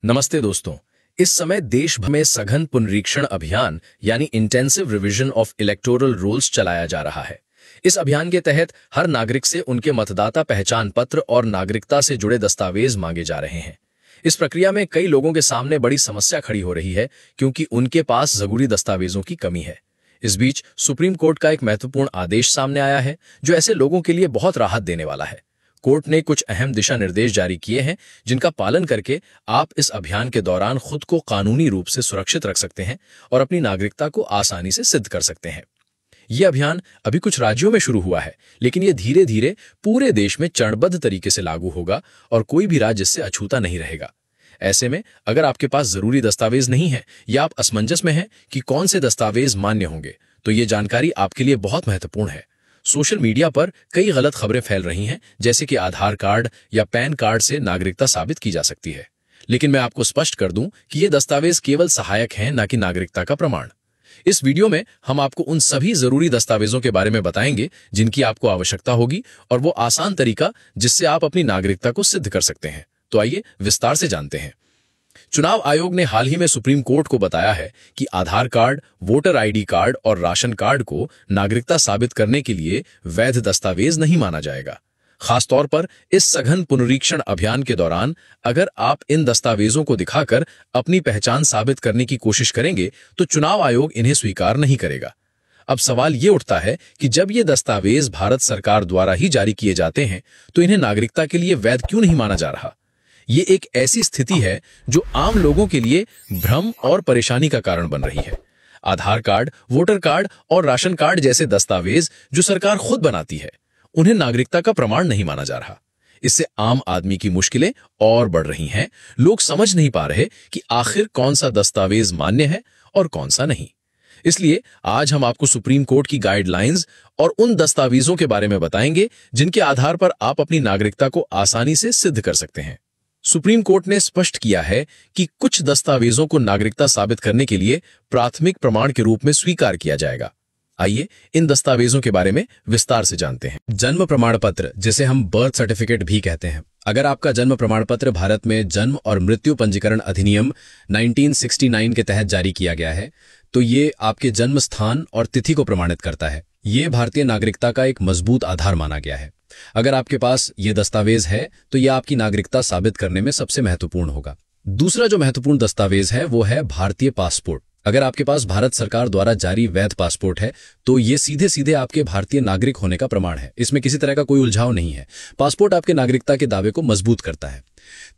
नमस्ते दोस्तों। इस समय देश भर में सघन पुनरीक्षण अभियान यानी intensive revision of electoral rolls चलाया जा रहा है। इस अभियान के तहत हर नागरिक से उनके मतदाता पहचान पत्र और नागरिकता से जुड़े दस्तावेज मांगे जा रहे हैं। इस प्रक्रिया में कई लोगों के सामने बड़ी समस्या खड़ी हो रही है क्योंकि उनके पास जरूरी दस्तावेजों की कमी है। इस बीच सुप्रीम कोर्ट का एक महत्वपूर्ण आदेश सामने आया है जो ऐसे लोगों के लिए बहुत राहत देने वाला है। कोर्ट ने कुछ अहम दिशा निर्देश जारी किए हैं जिनका पालन करके आप इस अभियान के दौरान खुद को कानूनी रूप से सुरक्षित रख सकते हैं और अपनी नागरिकता को आसानी से सिद्ध कर सकते हैं। यह अभियान अभी कुछ राज्यों में शुरू हुआ है, लेकिन यह धीरे धीरे पूरे देश में चरणबद्ध तरीके से लागू होगा और कोई भी राज्य इससे अछूता नहीं रहेगा। ऐसे में अगर आपके पास जरूरी दस्तावेज नहीं है या आप असमंजस में हैं कि कौन से दस्तावेज मान्य होंगे, तो ये जानकारी आपके लिए बहुत महत्वपूर्ण है। सोशल मीडिया पर कई गलत खबरें फैल रही हैं, जैसे कि आधार कार्ड या पैन कार्ड से नागरिकता साबित की जा सकती है। लेकिन मैं आपको स्पष्ट कर दूं कि ये दस्तावेज केवल सहायक हैं, न कि नागरिकता का प्रमाण। इस वीडियो में हम आपको उन सभी जरूरी दस्तावेजों के बारे में बताएंगे जिनकी आपको आवश्यकता होगी और वो आसान तरीका जिससे आप अपनी नागरिकता को सिद्ध कर सकते हैं। तो आइए विस्तार से जानते हैं। चुनाव आयोग ने हाल ही में सुप्रीम कोर्ट को बताया है कि आधार कार्ड, वोटर आईडी कार्ड और राशन कार्ड को नागरिकता साबित करने के लिए वैध दस्तावेज नहीं माना जाएगा। खासतौर पर इस सघन पुनरीक्षण अभियान के दौरान अगर आप इन दस्तावेजों को दिखाकर अपनी पहचान साबित करने की कोशिश करेंगे तो चुनाव आयोग इन्हें स्वीकार नहीं करेगा। अब सवाल ये उठता है कि जब ये दस्तावेज भारत सरकार द्वारा ही जारी किए जाते हैं तो इन्हें नागरिकता के लिए वैध क्यों नहीं माना जा रहा? ये एक ऐसी स्थिति है जो आम लोगों के लिए भ्रम और परेशानी का कारण बन रही है। आधार कार्ड, वोटर कार्ड और राशन कार्ड जैसे दस्तावेज जो सरकार खुद बनाती है, उन्हें नागरिकता का प्रमाण नहीं माना जा रहा। इससे आम आदमी की मुश्किलें और बढ़ रही हैं। लोग समझ नहीं पा रहे कि आखिर कौन सा दस्तावेज मान्य है और कौन सा नहीं। इसलिए आज हम आपको सुप्रीम कोर्ट की गाइडलाइंस और उन दस्तावेजों के बारे में बताएंगे जिनके आधार पर आप अपनी नागरिकता को आसानी से सिद्ध कर सकते हैं। सुप्रीम कोर्ट ने स्पष्ट किया है कि कुछ दस्तावेजों को नागरिकता साबित करने के लिए प्राथमिक प्रमाण के रूप में स्वीकार किया जाएगा। आइए इन दस्तावेजों के बारे में विस्तार से जानते हैं। जन्म प्रमाण पत्र, जिसे हम बर्थ सर्टिफिकेट भी कहते हैं। अगर आपका जन्म प्रमाण पत्र भारत में जन्म और मृत्यु पंजीकरण अधिनियम 1969 के तहत जारी किया गया है, तो ये आपके जन्म स्थान और तिथि को प्रमाणित करता है। ये भारतीय नागरिकता का एक मजबूत आधार माना गया है। अगर आपके पास ये दस्तावेज है तो यह आपकी नागरिकता साबित करने में सबसे महत्वपूर्ण होगा। दूसरा जो महत्वपूर्ण दस्तावेज है वो है भारतीय पासपोर्ट। अगर आपके पास भारत सरकार द्वारा जारी वैध पासपोर्ट है तो ये सीधे सीधे आपके भारतीय नागरिक होने का प्रमाण है। इसमें किसी तरह का कोई उलझाव नहीं है। पासपोर्ट आपके नागरिकता के दावे को मजबूत करता है।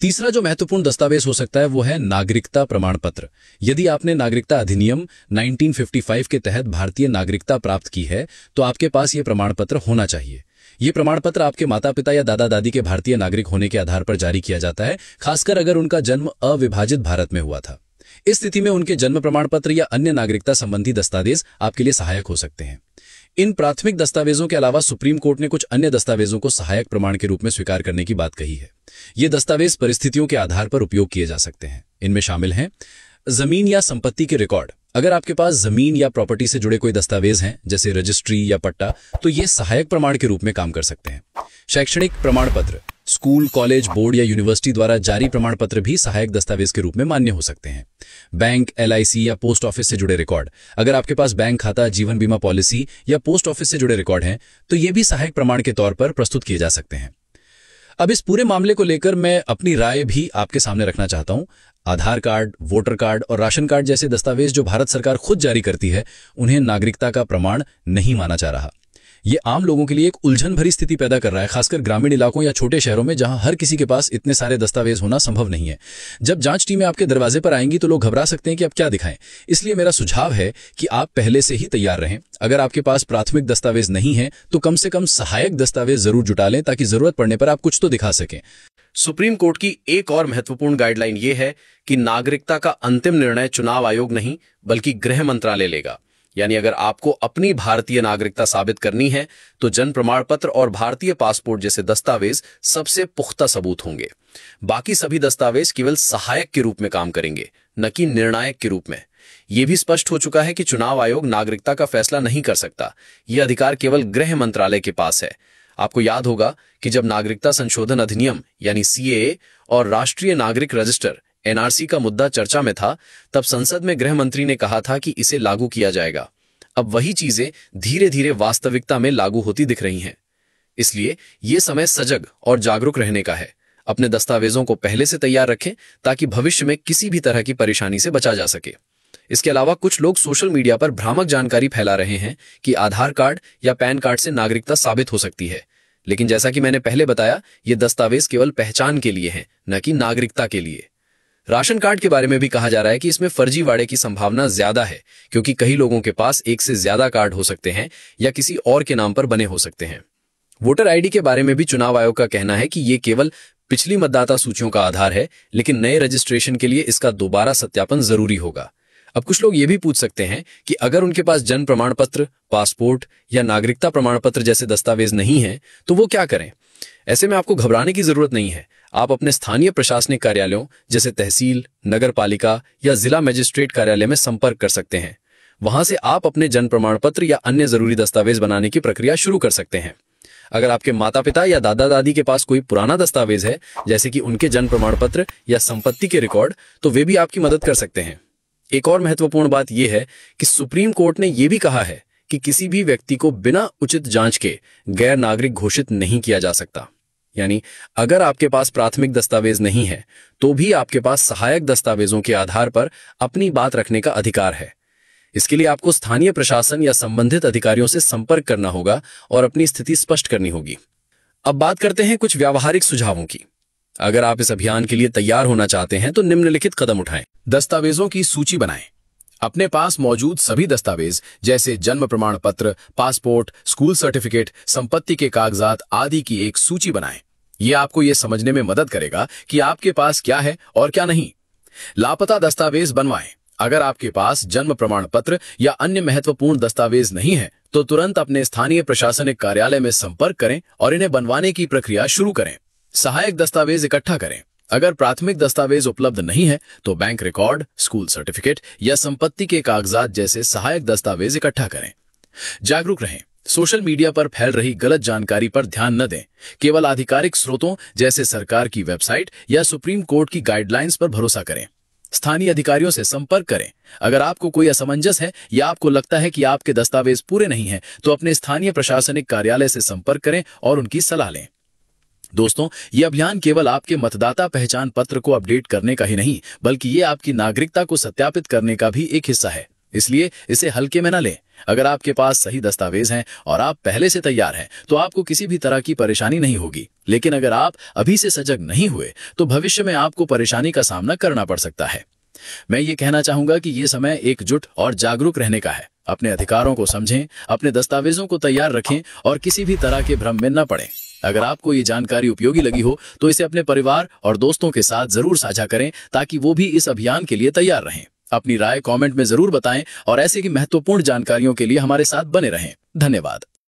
तीसरा जो महत्वपूर्ण दस्तावेज हो सकता है वो है नागरिकता प्रमाण पत्र। यदि आपने नागरिकता अधिनियम 1955 के तहत भारतीय नागरिकता प्राप्त की है तो आपके पास ये प्रमाण पत्र होना चाहिए। ये प्रमाण पत्र आपके माता पिता या दादा दादी के भारतीय नागरिक होने के आधार पर जारी किया जाता है, खासकर अगर उनका जन्म अविभाजित भारत में हुआ था। इस स्थिति में उनके जन्म प्रमाण पत्र या अन्य नागरिकता संबंधी दस्तावेज आपके लिए सहायक हो सकते हैं। इन प्राथमिक दस्तावेजों के अलावा सुप्रीम कोर्ट ने कुछ अन्य दस्तावेजों को सहायक प्रमाण के रूप में स्वीकार करने की बात कही है। ये दस्तावेज परिस्थितियों के आधार पर उपयोग किए जा सकते हैं। इनमें शामिल हैं जमीन या संपत्ति के रिकॉर्ड। अगर आपके पास जमीन या प्रॉपर्टी से जुड़े कोई दस्तावेज हैं, जैसे रजिस्ट्री या पट्टा, तो ये सहायक प्रमाण के रूप में काम कर सकते हैं। शैक्षणिक प्रमाण पत्र, स्कूल, कॉलेज, बोर्ड या यूनिवर्सिटी द्वारा जारी प्रमाण पत्र भी सहायक दस्तावेज के रूप में मान्य हो सकते हैं। बैंक, LIC या पोस्ट ऑफिस से जुड़े रिकॉर्ड। अगर आपके पास बैंक खाता, जीवन बीमा पॉलिसी या पोस्ट ऑफिस से जुड़े रिकॉर्ड हैं, तो ये भी सहायक प्रमाण के तौर पर प्रस्तुत किए जा सकते हैं। अब इस पूरे मामले को लेकर मैं अपनी राय भी आपके सामने रखना चाहता हूं। आधार कार्ड, वोटर कार्ड और राशन कार्ड जैसे दस्तावेज जो भारत सरकार खुद जारी करती है, उन्हें नागरिकता का प्रमाण नहीं माना जा रहा। ये आम लोगों के लिए एक उलझन भरी स्थिति पैदा कर रहा है, खासकर ग्रामीण इलाकों या छोटे शहरों में जहां हर किसी के पास इतने सारे दस्तावेज होना संभव नहीं है। जब जांच टीमें आपके दरवाजे पर आएंगी तो लोग घबरा सकते हैं कि आप क्या दिखाएं। इसलिए मेरा सुझाव है कि आप पहले से ही तैयार रहें। अगर आपके पास प्राथमिक दस्तावेज नहीं है तो कम से कम सहायक दस्तावेज जरूर जुटा लें, ताकि जरूरत पड़ने पर आप कुछ तो दिखा सकें। सुप्रीम कोर्ट की एक और महत्वपूर्ण गाइडलाइन ये है कि नागरिकता का अंतिम निर्णय चुनाव आयोग नहीं बल्कि गृह मंत्रालय लेगा। यानी अगर आपको अपनी भारतीय नागरिकता साबित करनी है तो जन्म प्रमाण पत्र और भारतीय पासपोर्ट जैसे दस्तावेज सबसे पुख्ता सबूत होंगे। बाकी सभी दस्तावेज केवल सहायक के रूप में काम करेंगे, न कि निर्णायक के रूप में। यह भी स्पष्ट हो चुका है कि चुनाव आयोग नागरिकता का फैसला नहीं कर सकता। यह अधिकार केवल गृह मंत्रालय के पास है। आपको याद होगा कि जब नागरिकता संशोधन अधिनियम यानी CAA और राष्ट्रीय नागरिक रजिस्टर एनआरसी का मुद्दा चर्चा में था, तब संसद में गृह मंत्री ने कहा था कि इसे लागू किया जाएगा। अब वही चीजें धीरे धीरे वास्तविकता में लागू होती दिख रही हैं। इसलिए ये समय सजग और जागरूक रहने का है। अपने दस्तावेजों को पहले से तैयार रखें ताकि भविष्य में किसी भी तरह की परेशानी से बचा जा सके। इसके अलावा कुछ लोग सोशल मीडिया पर भ्रामक जानकारी फैला रहे हैं कि आधार कार्ड या पैन कार्ड से नागरिकता साबित हो सकती है, लेकिन जैसा कि मैंने पहले बताया, ये दस्तावेज केवल पहचान के लिए हैं, न कि नागरिकता के लिए। राशन कार्ड के बारे में भी कहा जा रहा है कि इसमें फर्जीवाड़े की संभावना ज्यादा है, क्योंकि कई लोगों के पास एक से ज्यादा कार्ड हो सकते हैं या किसी और के नाम पर बने हो सकते हैं। वोटर आईडी के बारे में भी चुनाव आयोग का कहना है कि ये केवल पिछली मतदाता सूचियों का आधार है, लेकिन नए रजिस्ट्रेशन के लिए इसका दोबारा सत्यापन जरूरी होगा। अब कुछ लोग ये भी पूछ सकते हैं कि अगर उनके पास जन्म प्रमाण पत्र, पासपोर्ट या नागरिकता प्रमाण पत्र जैसे दस्तावेज नहीं है तो वो क्या करें। ऐसे में आपको घबराने की जरूरत नहीं है। आप अपने स्थानीय प्रशासनिक कार्यालयों जैसे तहसील, नगर पालिका या जिला मजिस्ट्रेट कार्यालय में संपर्क कर सकते हैं। वहां से आप अपने जन्म प्रमाण पत्र या अन्य जरूरी दस्तावेज बनाने की प्रक्रिया शुरू कर सकते हैं। अगर आपके माता पिता या दादा दादी के पास कोई पुराना दस्तावेज है, जैसे कि उनके जन्म प्रमाण पत्र या संपत्ति के रिकॉर्ड, तो वे भी आपकी मदद कर सकते हैं। एक और महत्वपूर्ण बात यह है कि सुप्रीम कोर्ट ने यह भी कहा है कि किसी भी व्यक्ति को बिना उचित जांच के गैर नागरिक घोषित नहीं किया जा सकता। यानी अगर आपके पास प्राथमिक दस्तावेज नहीं है तो भी आपके पास सहायक दस्तावेजों के आधार पर अपनी बात रखने का अधिकार है। इसके लिए आपको स्थानीय प्रशासन या संबंधित अधिकारियों से संपर्क करना होगा और अपनी स्थिति स्पष्ट करनी होगी। अब बात करते हैं कुछ व्यावहारिक सुझावों की। अगर आप इस अभियान के लिए तैयार होना चाहते हैं तो निम्नलिखित कदम उठाएं। दस्तावेजों की सूची बनाएं। अपने पास मौजूद सभी दस्तावेज जैसे जन्म प्रमाण पत्र, पासपोर्ट, स्कूल सर्टिफिकेट, संपत्ति के कागजात आदि की एक सूची बनाएं। यह आपको यह समझने में मदद करेगा कि आपके पास क्या है और क्या नहीं। लापता दस्तावेज बनवाएं। अगर आपके पास जन्म प्रमाण पत्र या अन्य महत्वपूर्ण दस्तावेज नहीं है तो तुरंत अपने स्थानीय प्रशासनिक कार्यालय में संपर्क करें और इन्हें बनवाने की प्रक्रिया शुरू करें। सहायक दस्तावेज इकट्ठा करें। अगर प्राथमिक दस्तावेज उपलब्ध नहीं है तो बैंक रिकॉर्ड, स्कूल सर्टिफिकेट या संपत्ति के कागजात जैसे सहायक दस्तावेज इकट्ठा करें। जागरूक रहें। सोशल मीडिया पर फैल रही गलत जानकारी पर ध्यान न दें। केवल आधिकारिक स्रोतों जैसे सरकार की वेबसाइट या सुप्रीम कोर्ट की गाइडलाइंस पर भरोसा करें। स्थानीय अधिकारियों से संपर्क करें। अगर आपको कोई असमंजस है या आपको लगता है कि आपके दस्तावेज पूरे नहीं हैं, तो अपने स्थानीय प्रशासनिक कार्यालय से संपर्क करें और उनकी सलाह लें। दोस्तों, ये अभियान केवल आपके मतदाता पहचान पत्र को अपडेट करने का ही नहीं, बल्कि ये आपकी नागरिकता को सत्यापित करने का भी एक हिस्सा है। इसलिए इसे हल्के में न लें। अगर आपके पास सही दस्तावेज हैं और आप पहले से तैयार हैं, तो आपको किसी भी तरह की परेशानी नहीं होगी। लेकिन अगर आप अभी से सजग नहीं हुए, तो भविष्य में आपको परेशानी का सामना करना पड़ सकता है। मैं ये कहना चाहूंगा कि ये समय एकजुट और जागरूक रहने का है। अपने अधिकारों को समझें, अपने दस्तावेजों को तैयार रखें और किसी भी तरह के भ्रम में न पड़ें। अगर आपको ये जानकारी उपयोगी लगी हो तो इसे अपने परिवार और दोस्तों के साथ जरूर साझा करें ताकि वो भी इस अभियान के लिए तैयार रहें। अपनी राय कमेंट में जरूर बताएं और ऐसे की महत्वपूर्ण जानकारियों के लिए हमारे साथ बने रहें। धन्यवाद।